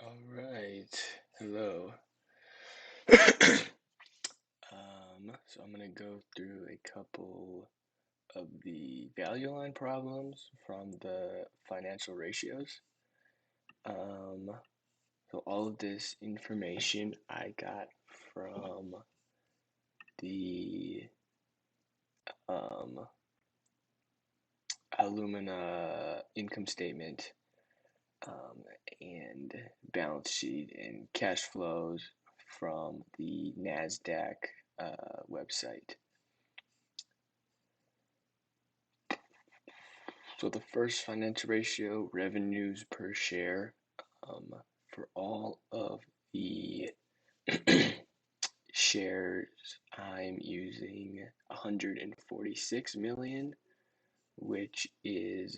All right. Hello. So I'm going to go through a couple of the value line problems from the financial ratios. Um, so all of this information I got from the um, Illumina income statement and balance sheet and cash flows from the NASDAQ website. So the first financial ratio, revenues per share, for all of the shares, I'm using 146 million, which is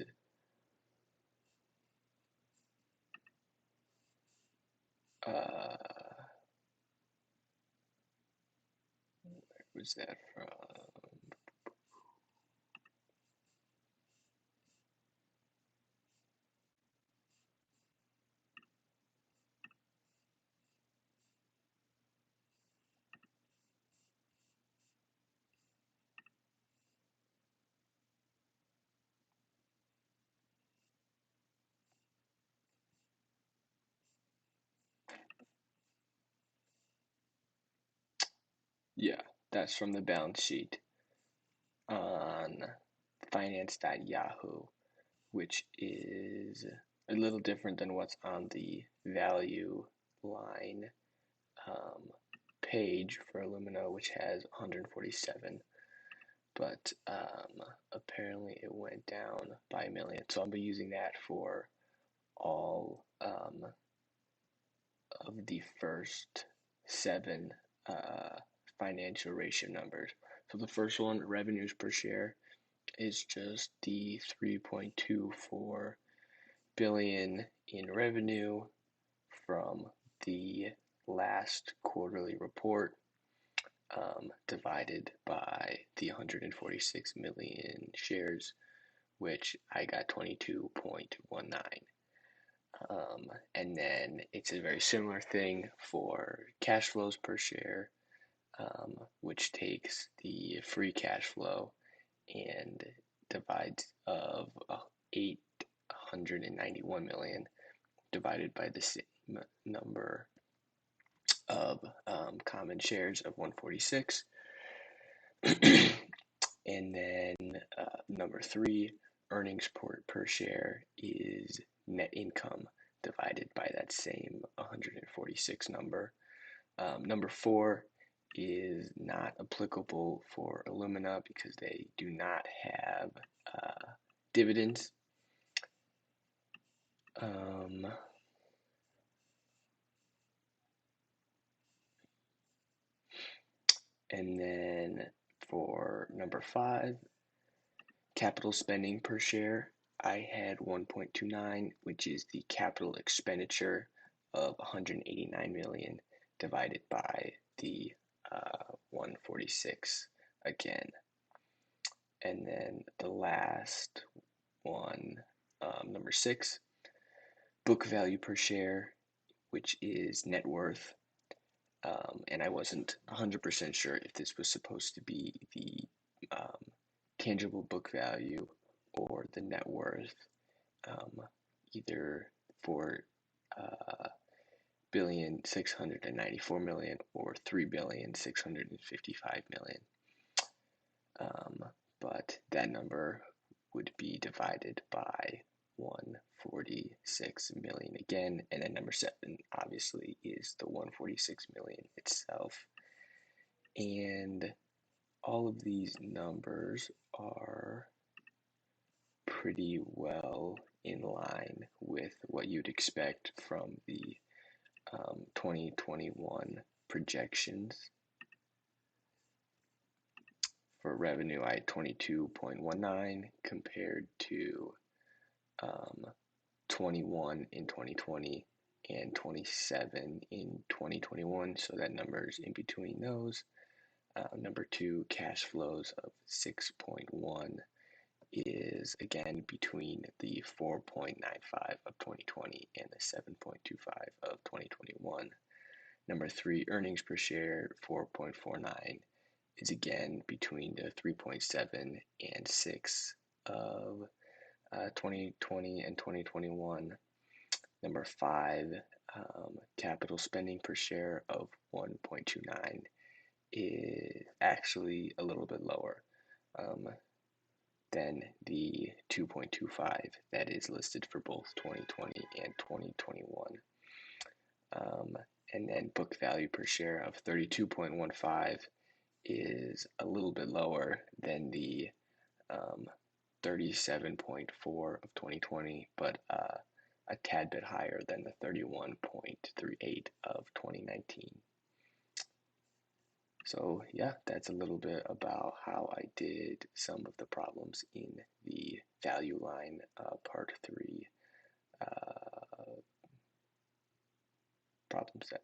where was that from? Yeah, that's from the balance sheet on finance.yahoo, which is a little different than what's on the value line page for Illumina, which has 147, but apparently it went down by a million. So I'll be using that for all of the first seven financial ratio numbers. So the first one, revenues per share, is just the 3.24 billion in revenue from the last quarterly report, divided by the 146 million shares, which I got 22.19. And then it's a very similar thing for cash flows per share, which takes the free cash flow and divides of 891 million divided by the same number of common shares of 146. And then number 3, earnings per share is net income divided by that same 146 number. Number 4 is not applicable for Illumina because they do not have dividends. And then for number 5, capital spending per share, I had 1.29, which is the capital expenditure of 189 million divided by the 146 again. And then the last one, number 6, book value per share, which is net worth. And I wasn't 100% sure if this was supposed to be the tangible book value or the net worth, either for $1,694,000,000 or $3,655,000,000. But that number would be divided by 146 million again, and then number 7 obviously is the 146 million itself. And all of these numbers are pretty well in line with what you'd expect from the 2021 projections. For revenue, I had 22.19 compared to 21 in 2020 and 27 in 2021, so that number is in between those. Number 2, cash flows of 6.1 is again between the 4.95 of 2020 and the 7.25 of 2021. Number 3, earnings per share 4.49 is again between the 3.7 and 6 of 2020 and 2021. Number 5, capital spending per share of 1.29 is actually a little bit lower than the 2.25 that is listed for both 2020 and 2021. And then book value per share of 32.15 is a little bit lower than the 37.4 of 2020, but a tad bit higher than the 31.38 of 2019. So yeah, that's a little bit about how I did some of the problems in the value line part 3 problem set.